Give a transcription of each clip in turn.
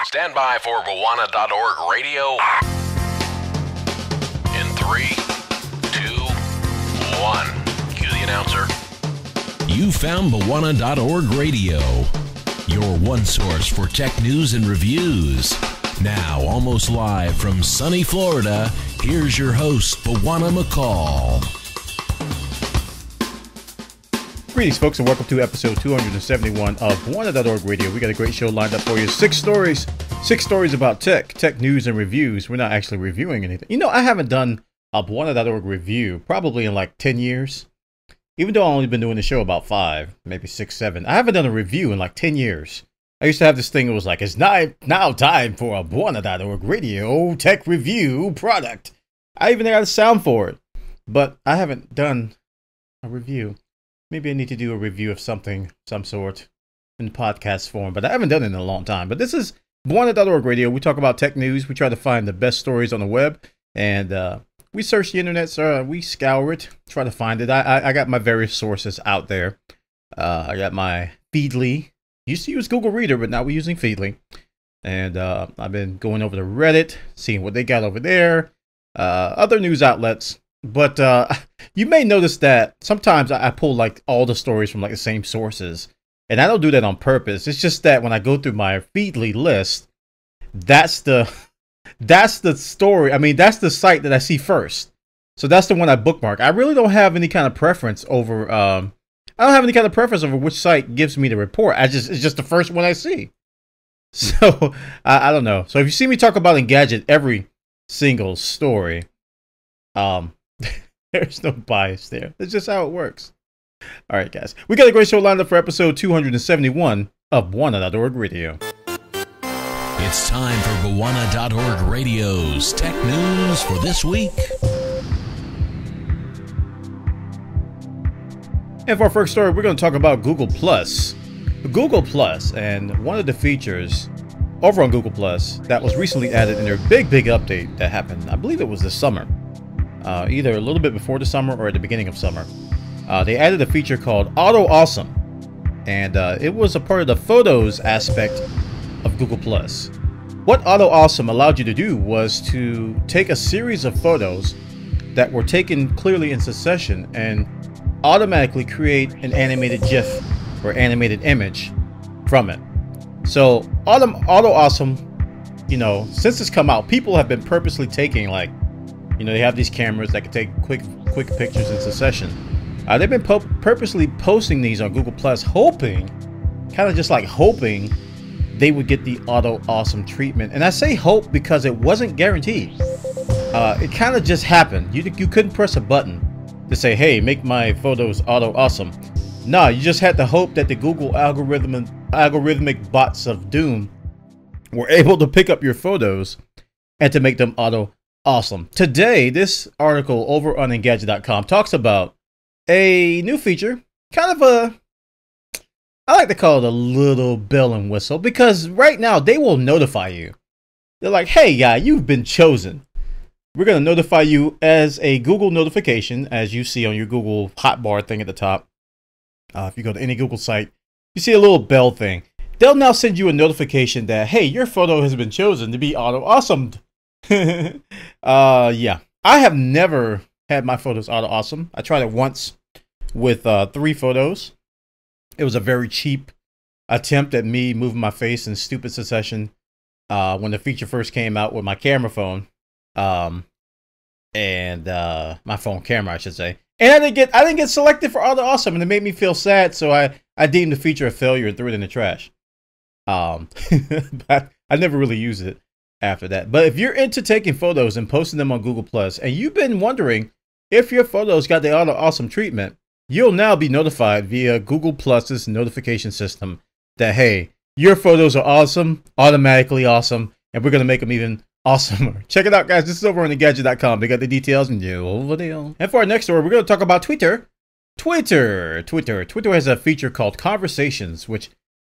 Stand by for Bawana.org radio. In 3, 2, 1. Cue the announcer. You found Bawana.org radio, your one source for tech news and reviews. Now, almost live from sunny Florida, here's your host, Bawana McCall. Greetings, folks, and welcome to episode 271 of Bawana.org radio. We got a great show lined up for you. Six stories about tech news and reviews. We're not actually reviewing anything. You know, I haven't done a Bawana.org review probably in like 10 years. Even though I've only been doing the show about 5, maybe 6, 7. I haven't done a review in like 10 years. I used to have this thing that was like, it's now time for a Bawana.org radio tech review product. I even got a sound for it. But I haven't done a review. Maybe I need to do a review of something, some sort, in podcast form. But I haven't done it in a long time. But this is Bawana.org radio. We talk about tech news. We try to find the best stories on the web. And we search the internet, so we scour it, try to find it. I got my various sources out there. I got my Feedly. Used to use Google Reader, but now we're using Feedly. And I've been going over to Reddit, seeing what they got over there. Other news outlets. But you may notice that sometimes I pull like all the stories from like the same sources. And I don't do that on purpose. It's just that when I go through my Feedly list, that's the story. I mean, that's the site that I see first. So that's the one I bookmark. I really don't have any kind of preference over which site gives me the report. It's just the first one I see. So I don't know. So if you see me talk about Engadget every single story, there's no bias there. That's just how it works. All right, guys. We got a great show lined up for episode 271 of Bawana.org radio. It's time for Bawana.org radio's tech news for this week. And for our first story, we're going to talk about Google Plus. Google Plus, and one of the features over on Google Plus that was recently added in their big update that happened, I believe it was this summer. Either a little bit before the summer or at the beginning of summer. They added a feature called Auto Awesome. And it was a part of the photos aspect of Google Plus. What Auto Awesome allowed you to do was to take a series of photos that were taken clearly in succession and automatically create an animated GIF or animated image from it. So Auto Awesome, you know, since it's come out, people have been purposely taking like, you know, they have these cameras that can take quick pictures in succession. They've been purposely posting these on Google Plus, hoping, kind of just like hoping, they would get the Auto Awesome treatment. And I say hope because it wasn't guaranteed. It kind of just happened. You couldn't press a button to say, hey, make my photos Auto Awesome. No, you just had to hope that the Google algorithmic bots of doom were able to pick up your photos and to make them Auto Awesome. Today, this article over on Engadget.com talks about a new feature, kind of I like to call it a little bell and whistle, because right now they will notify you. They're like, hey, guy, you've been chosen. We're going to notify you as a Google notification, as you see on your Google hotbar thing at the top. If you go to any Google site, you see a little bell thing. They'll now send you a notification that, hey, your photo has been chosen to be Auto Awesomed. Yeah, I have never had my photos Auto Awesome. I tried it once with 3 photos. It was a very cheap attempt at me moving my face in stupid succession when the feature first came out with my camera phone, and my phone camera, I should say. And I didn't get selected for Auto Awesome, and it made me feel sad. So I deemed the feature a failure and threw it in the trash. But I never really used it after that. But if you're into taking photos and posting them on Google Plus, and you've been wondering if your photos got the Auto Awesome treatment, you'll now be notified via Google Plus's notification system that, hey, your photos are awesome, automatically awesome, and we're going to make them even awesomer. Check it out, guys. This is over on Engadget.com. They got the details and you over there. And for our next story, we're going to talk about Twitter. Twitter has a feature called Conversations, which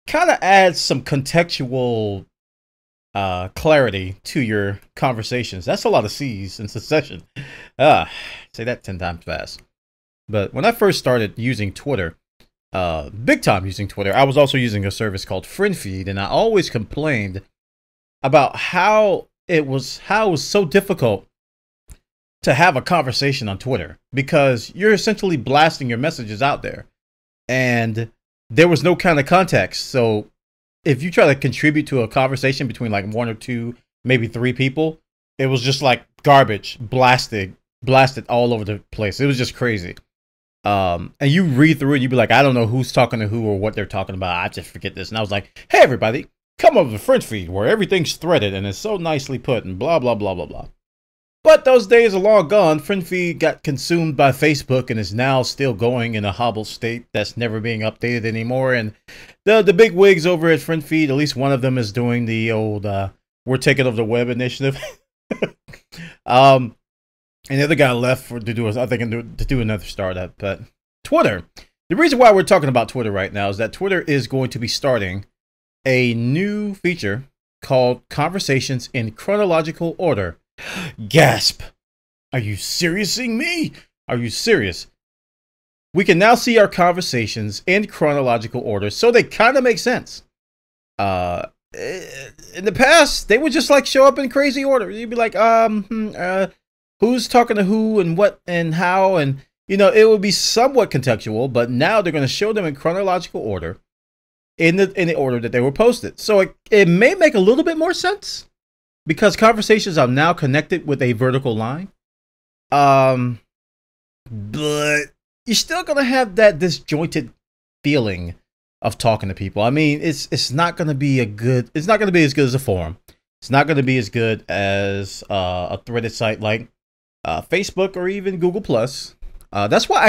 kind of adds some contextual clarity to your conversations. That's a lot of C's in succession. Say that 10 times fast. But when I first started using Twitter, big time using Twitter, I was also using a service called FriendFeed, and I always complained about how it was so difficult to have a conversation on Twitter, because you're essentially blasting your messages out there and there was no kind of context. So if you try to contribute to a conversation between like one or two, maybe three people, it was just like garbage blasted all over the place. It was just crazy. And you read through it, you'd be like, I don't know who's talking to who or what they're talking about. I just forget this. And I was like, hey, everybody, come over to the French feed where everything's threaded and it's so nicely put and blah, blah, blah, blah, blah. But those days are long gone. FriendFeed got consumed by Facebook and is now still going in a hobbled state that's never being updated anymore. And the big wigs over at FriendFeed, at least one of them is doing the old "we're taking over the web" initiative. And the other guy left to do another startup. But Twitter, the reason why we're talking about Twitter right now is that Twitter is going to be starting a new feature called Conversations in Chronological Order. Gasp! Are you seriousing me? Are you serious? We can now see our conversations in chronological order, so they kind of make sense. In the past, they would just like show up in crazy order. You'd be like, who's talking to who and what and how, and you know, it would be somewhat contextual. But now they're going to show them in chronological order, in the order that they were posted. So it may make a little bit more sense, because conversations are now connected with a vertical line. But you're still going to have that disjointed feeling of talking to people. I mean, it's not going to be as good as a forum. It's not going to be as good as a threaded site like Facebook or even Google Plus. That's why I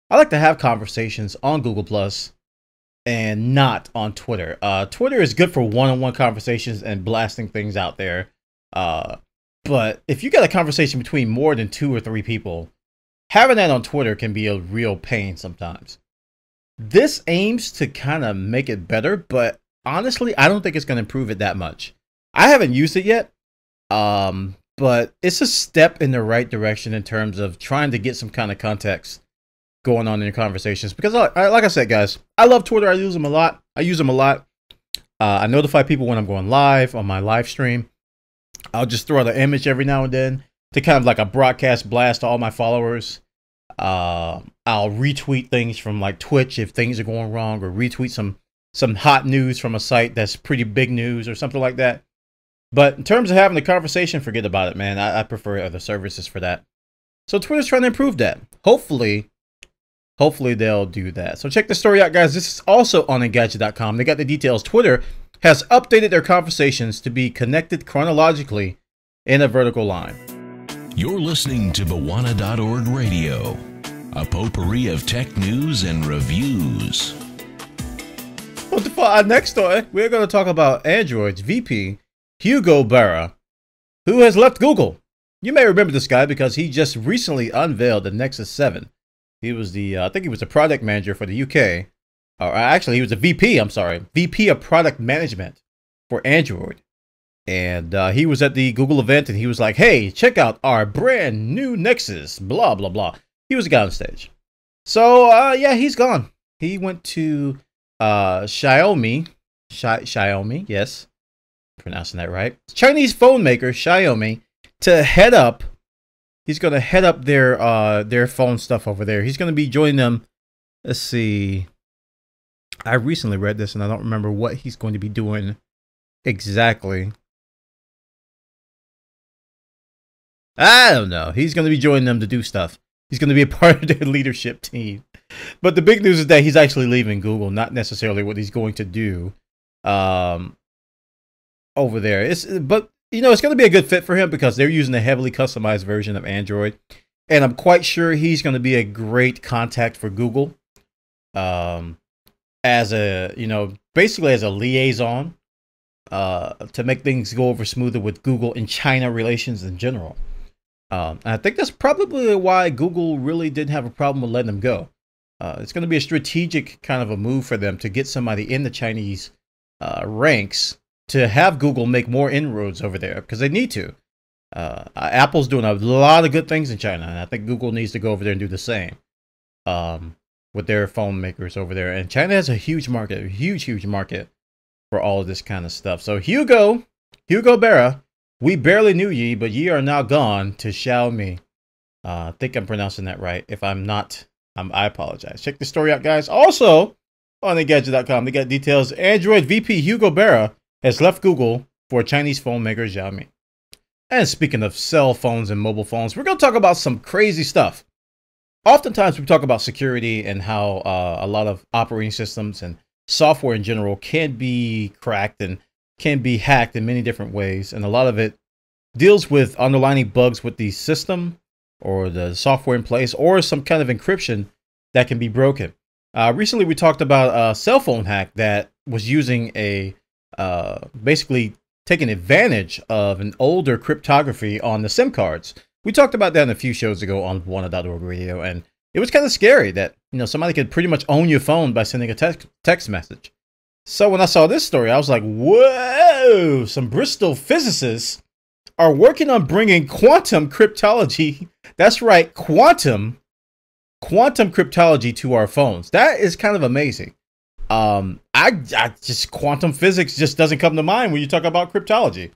like to have conversations on Google Plus and not on Twitter. Twitter is good for one-on-one conversations and blasting things out there. But if you got a conversation between more than 2 or 3 people, having that on Twitter can be a real pain sometimes. This aims to kind of make it better, but honestly, I don't think it's going to improve it that much. I haven't used it yet, but it's a step in the right direction in terms of trying to get some kind of context going on in your conversations. Because like I said, guys, I love Twitter. I use them a lot. I notify people when I'm going live on my live stream. I'll just throw out an image every now and then to kind of like a broadcast blast to all my followers. I'll retweet things from like Twitch if things are going wrong, or retweet some hot news from a site that's pretty big news or something like that. But in terms of having a conversation, forget about it, man. I prefer other services for that. So Twitter's trying to improve that. Hopefully they'll do that. So check the story out, guys. This is also on Engadget.com. They got the details. Twitter has updated their conversations to be connected chronologically in a vertical line. You're listening to Bawana.org Radio, a potpourri of tech news and reviews. For our next story, we're going to talk about Android's VP Hugo Barra, who has left Google. You may remember this guy because he just recently unveiled the Nexus 7. He was I think he was a product manager for the UK. Or actually, he was a VP, VP of Product Management for Android. And he was at the Google event and he was like, hey, check out our brand new Nexus, blah, blah, blah. He was the guy on stage. So, yeah, he's gone. He went to Xiaomi, yes, pronouncing that right. Chinese phone maker, Xiaomi, to head up. He's going to head up their phone stuff over there. He's going to be joining them. Let's see. I recently read this and I don't remember what he's going to be doing exactly. I don't know. He's going to be joining them to do stuff. He's going to be a part of their leadership team. But the big news is that he's actually leaving Google, not necessarily what he's going to do over there. But you know, it's going to be a good fit for him because they're using a heavily customized version of Android. And I'm quite sure he's going to be a great contact for Google. As a, you know, basically as a liaison to make things go over smoother with Google and China relations in general. And I think that's probably why Google really didn't have a problem with letting them go. It's going to be a strategic kind of a move for them to get somebody in the Chinese ranks to have Google make more inroads over there because they need to. Apple's doing a lot of good things in China, and I think Google needs to go over there and do the same with their phone makers over there. And China has a huge market, a huge market for all of this kind of stuff. So Hugo Hugo Barra, we barely knew ye, but ye are now gone to Xiaomi. I think I'm pronouncing that right. If I'm not, I apologize. Check the story out, guys. Also, on Engadget.com, they got details. Android VP Hugo Barra has left Google for Chinese phone maker Xiaomi. And speaking of cell phones and mobile phones, we're going to talk about some crazy stuff. Oftentimes, we talk about security and how a lot of operating systems and software in general can be cracked and can be hacked in many different ways. And a lot of it deals with underlying bugs with the system or the software in place, or some kind of encryption that can be broken. Recently, we talked about a cell phone hack that was using a basically taking advantage of an older cryptography on the SIM cards. We talked about that a few shows ago on Baidu.org radio, and it was kind of scary that somebody could pretty much own your phone by sending a text message. So when I saw this story, I was like, whoa! Some Bristol physicists are working on bringing quantum cryptology. That's right, quantum cryptology to our phones. That is kind of amazing. I just quantum physics just doesn't come to mind when you talk about cryptology.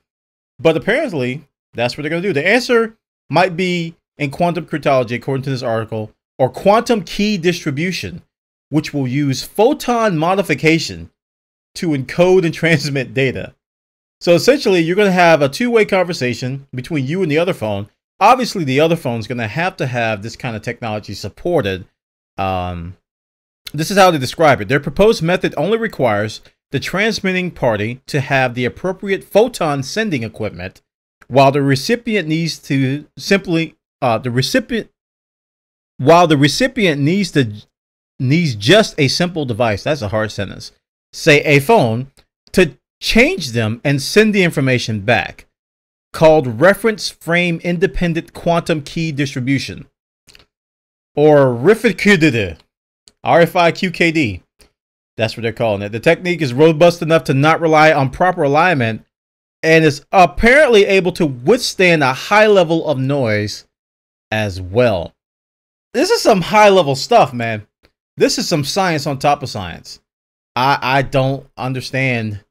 But apparently, that's what they're going to do. The answer might be in quantum cryptology, according to this article, or quantum key distribution, which will use photon modification to encode and transmit data. So essentially, you're going to have a two-way conversation between you and the other phone. Obviously, the other phone is going to have this kind of technology supported. This is how they describe it. Their proposed method only requires the transmitting party to have the appropriate photon sending equipment, while the recipient needs to simply needs just a simple device. That's a hard sentence. Say a phone to change them and send the information back, called reference frame independent quantum key distribution, or RFIQKD. That's what they're calling it. The technique is robust enough to not rely on proper alignment and is apparently able to withstand a high level of noise as well. This is some high level stuff, man. This is some science on top of science. I don't understand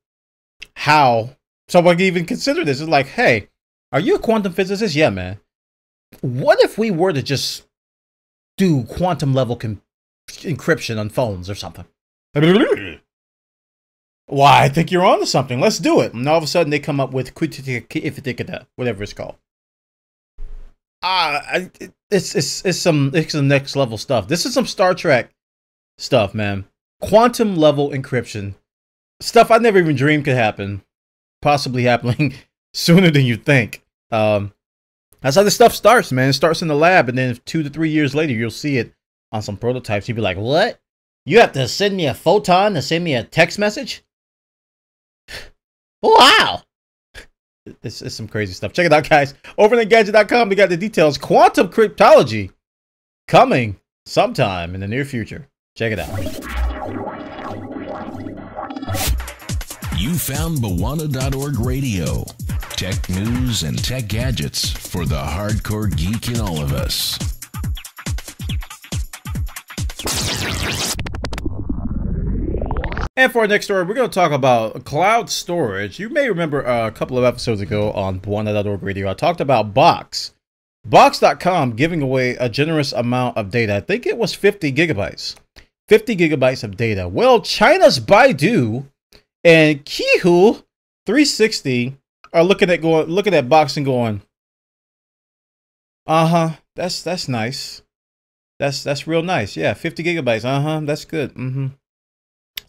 how someone can even consider this. It's like, hey, are you a quantum physicist? Yeah, man. What if we were to just do quantum level encryption on phones or something? Why, I think you're onto something. Let's do it. And all of a sudden they come up with whatever it's called. It's some next level stuff. This is some Star Trek stuff, man. Quantum level encryption. Stuff I never even dreamed could happen. Possibly happening sooner than you think. That's how this stuff starts, man. It starts in the lab, and then 2 to 3 years later, you'll see it on some prototypes. You'll be like, what? You have to send me a photon to send me a text message? Wow! It's some crazy stuff. Check it out, guys. Over at Engadget.com, we got the details. Quantum cryptology coming sometime in the near future. Check it out. You found Baidu.org radio. Tech news and tech gadgets for the hardcore geek in all of us. And for our next story, we're going to talk about cloud storage. You may remember a couple of episodes ago on Baidu.org radio, I talked about Box. Box.com giving away a generous amount of data. I think it was 50 gigabytes. 50 gigabytes of data. Well, China's Baidu and Qihoo 360 are looking at Box and going, that's nice. That's real nice. Yeah, 50 gigabytes. That's good.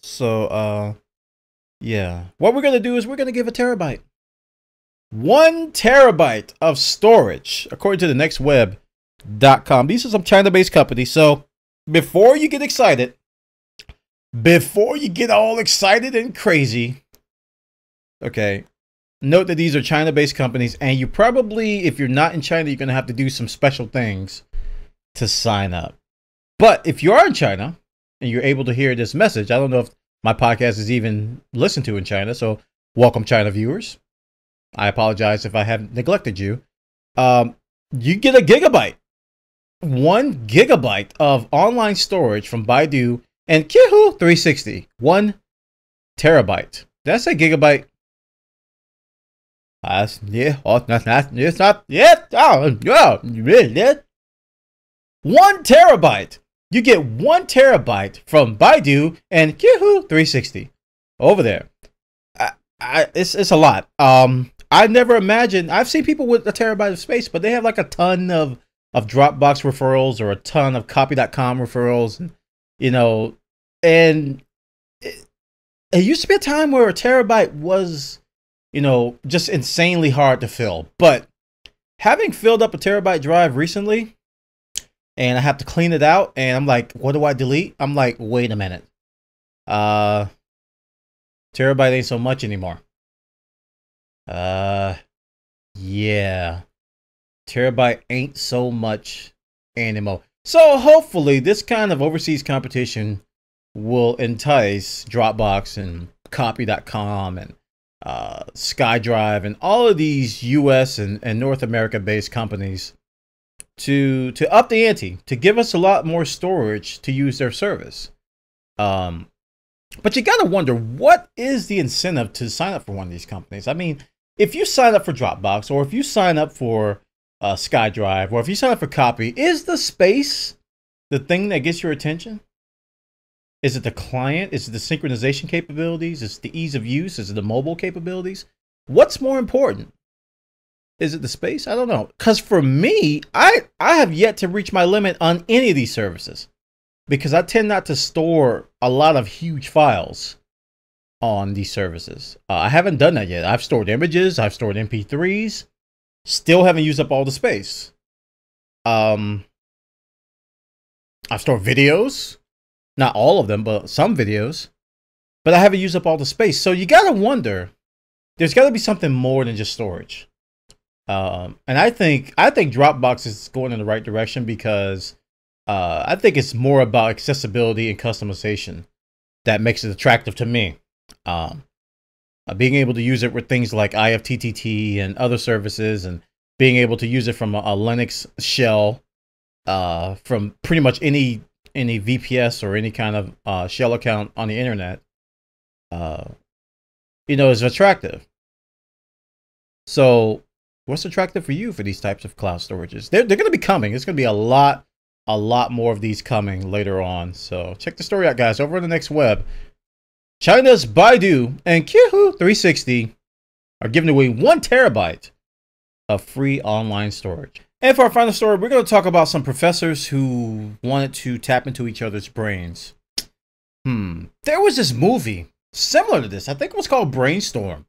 So yeah. What we're gonna do is we're gonna give a terabyte. 1 terabyte of storage, according to the nextweb.com. These are some China-based companies. So before you get excited, before you get all excited and crazy, okay, note that these are China-based companies, and you probably, if you're not in China, you're going to have to do some special things to sign up. But if you are in China and you're able to hear this message, I don't know if my podcast is even listened to in China, so welcome, China viewers. I apologize if I have neglected you. You get a gigabyte. 1 gigabyte of online storage from Baidu and Qihoo 360. 1 terabyte. Did I say gigabyte? Yeah. Oh, it's not. Yeah. Oh, yeah. You really did. 1 terabyte. You get 1 terabyte from Baidu and Qihoo 360 over there. It's a lot. I never imagined. I've seen people with a terabyte of space, but they have like a ton of Dropbox referrals or a ton of copy.com referrals, and, you know, and it used to be a time where a terabyte was, you know, just insanely hard to fill. But having filled up a terabyte drive recently, and I have to clean it out, and I'm like, what do I delete? I'm like, wait a minute. Terabyte ain't so much anymore. Yeah. Terabyte ain't so much anymore. So hopefully this kind of overseas competition will entice Dropbox and copy.com and SkyDrive and all of these US and North America based companies to up the ante, to give us a lot more storage to use their service. But you gotta wonder, what is the incentive to sign up for one of these companies? I mean, if you sign up for Dropbox, or if you sign up for SkyDrive, or if you sign up for Copy, is the space the thing that gets your attention? Is it the client? Is it the synchronization capabilities? Is it the ease of use? Is it the mobile capabilities? What's more important? Is it the space? I don't know. Because for me, I have yet to reach my limit on any of these services, because I tend not to store a lot of huge files on these services. I haven't done that yet. I've stored images. I've stored MP3s. Still haven't used up all the space. I've stored videos. Not all of them, but some videos. But I haven't used up all the space. So you got to wonder, there's got to be something more than just storage. And I think Dropbox is going in the right direction, because I think it's more about accessibility and customization that makes it attractive to me. Being able to use it with things like IFTTT and other services, and being able to use it from a Linux shell, from pretty much any VPS or any kind of shell account on the internet, you know, is attractive. So what's attractive for you for these types of cloud storages? They're going to be coming. There's going to be a lot more of these coming later on. So check the story out, guys, over on the next web. China's Baidu and Qihoo 360 are giving away 1 terabyte of free online storage. And for our final story, we're going to talk about some professors who wanted to tap into each other's brains. There was this movie similar to this. I think it was called Brainstorm,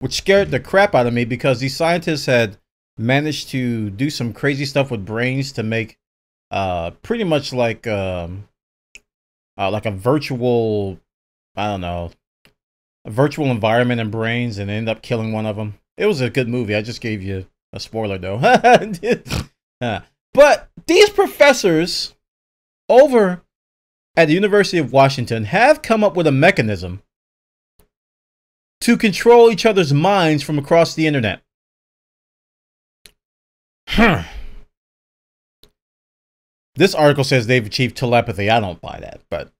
which scared the crap out of me, because these scientists had managed to do some crazy stuff with brains to make pretty much like a virtual, I don't know, a virtual environment in brains, and end up killing one of them. It was a good movie. I just gave you a spoiler though. But these professors over at the University of Washington have come up with a mechanism to control each other's minds from across the internet. This article says they've achieved telepathy. I don't buy that, but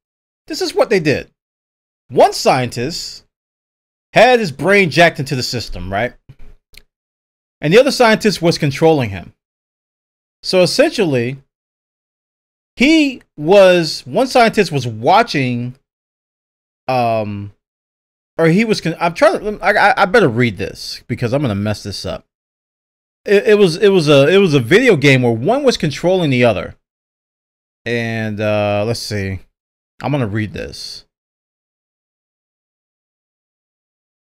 this is what they did. One scientist had his brain jacked into the system, right? And the other scientist was controlling him. So essentially, one scientist was watching, or he was, I better read this, because I'm going to mess this up. It was a video game where one was controlling the other. And let's see. I'm going to read this.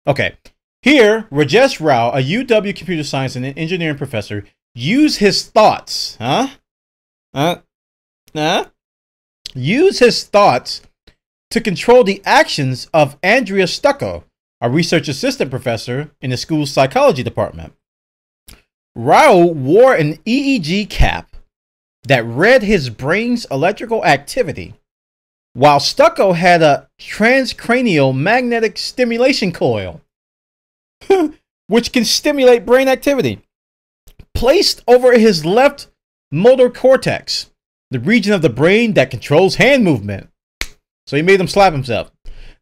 Okay. Here, Rajesh Rao, a UW computer science and engineering professor, used his thoughts, use his thoughts to control the actions of Andrea Stucco, a research assistant professor in the school's psychology department. Rao wore an EEG cap that read his brain's electrical activity, while Stucco had a transcranial magnetic stimulation coil, which can stimulate brain activity, placed over his left motor cortex, the region of the brain that controls hand movement. So he made him slap himself.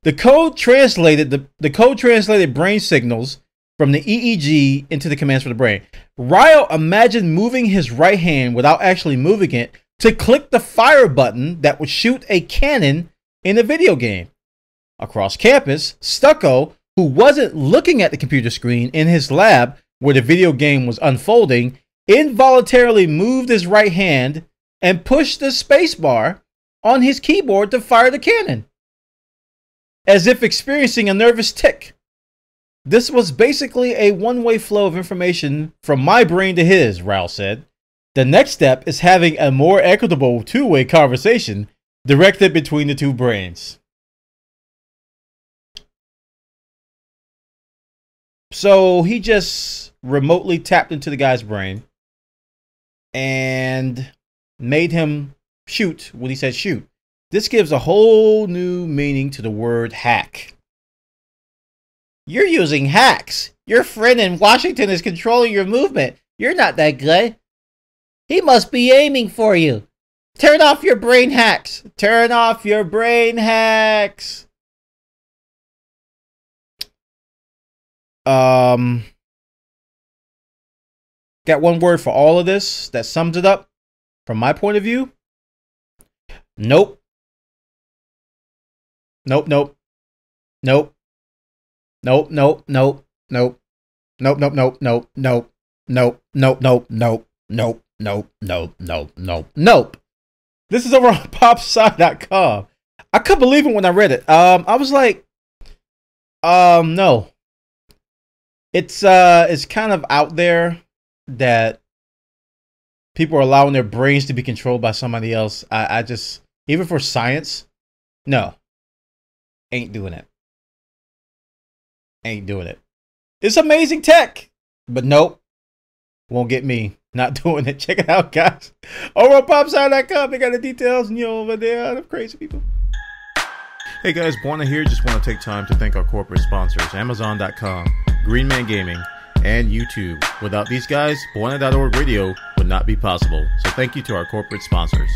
The code translated brain signals from the EEG into the commands for the brain. Ryo imagined moving his right hand without actually moving it to click the fire button that would shoot a cannon in a video game. Across campus, Stucco, who wasn't looking at the computer screen in his lab where the video game was unfolding, involuntarily moved his right hand and pushed the spacebar on his keyboard to fire the cannon, as if experiencing a nervous tic. This was basically a one-way flow of information from my brain to his, Rao said. The next step is having a more equitable two-way conversation directed between the two brains. So he just remotely tapped into the guy's brain and made him shoot when he said shoot. This gives a whole new meaning to the word hack. You're using hacks. Your friend in Washington is controlling your movement. You're not that good. He must be aiming for you. Turn off your brain hacks. Turn off your brain hacks. Got one word for all of this that sums it up from my point of view. Nope. Nope, nope. Nope. Nope, nope, nope, nope. Nope, nope, nope, nope, nope. Nope, nope, nope, nope, nope, nope, nope, nope, nope, nope. This is over on popsci.com. I couldn't believe it when I read it. I was like, no. It's kind of out there that people are allowing their brains to be controlled by somebody else. I just, even for science, no. Ain't doing it. Ain't doing it. It's amazing tech, but nope. Won't get me. Not doing it. Check it out, guys. Over on popsci.com, they got the details, and you're over there. Them crazy people. Hey guys, Buona here. Just want to take time to thank our corporate sponsors, Amazon.com, Greenman Gaming, and YouTube. Without these guys, Buona.org Radio would not be possible. So thank you to our corporate sponsors.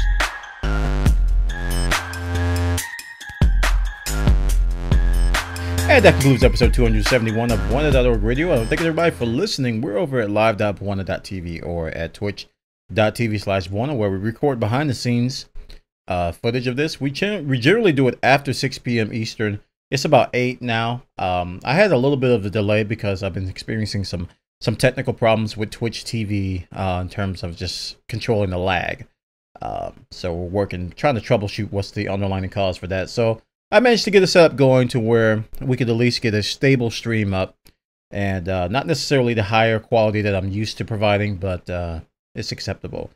And that concludes episode 271 of Buona.org Radio. I want to thank everybody for listening. We're over at live.buona.tv or at twitch.tv/Buona, where we record behind the scenes footage of this. We generally do it after 6 p.m. Eastern. It's about 8 now. I had a little bit of a delay because I've been experiencing some technical problems with Twitch TV in terms of just controlling the lag. So we're trying to troubleshoot what's the underlying cause for that. So I managed to get a setup going to where we could at least get a stable stream up, and not necessarily the higher quality that I'm used to providing, but it's acceptable.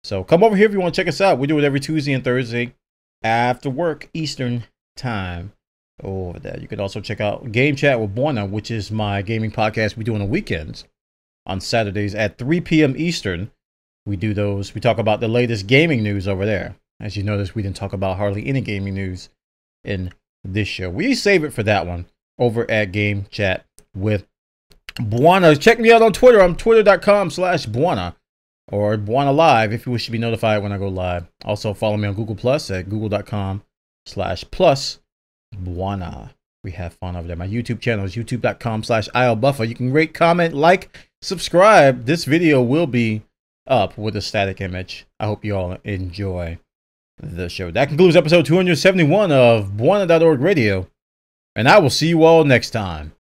So come over here if you want to check us out. We do it every Tuesday and Thursday after work Eastern time over there. You could also check out Game Chat with Buona, which is my gaming podcast we do on the weekends on Saturdays at 3 p.m. Eastern. We do those. We talk about the latest gaming news over there. As you notice, we didn't talk about hardly any gaming news in this show. We save it for that one over at Game Chat with Buona. Check me out on Twitter. I'm twitter.com/Buona or Buona Live if you wish to be notified when I go live. Also follow me on Google Plus at google.com/+Buona. We have fun over there. My YouTube channel is youtube.com/ILBuffer. You can rate, comment, like, subscribe. This video will be up with a static image. I hope you all enjoy the show. That concludes episode 271 of Buona.org Radio, and I will see you all next time.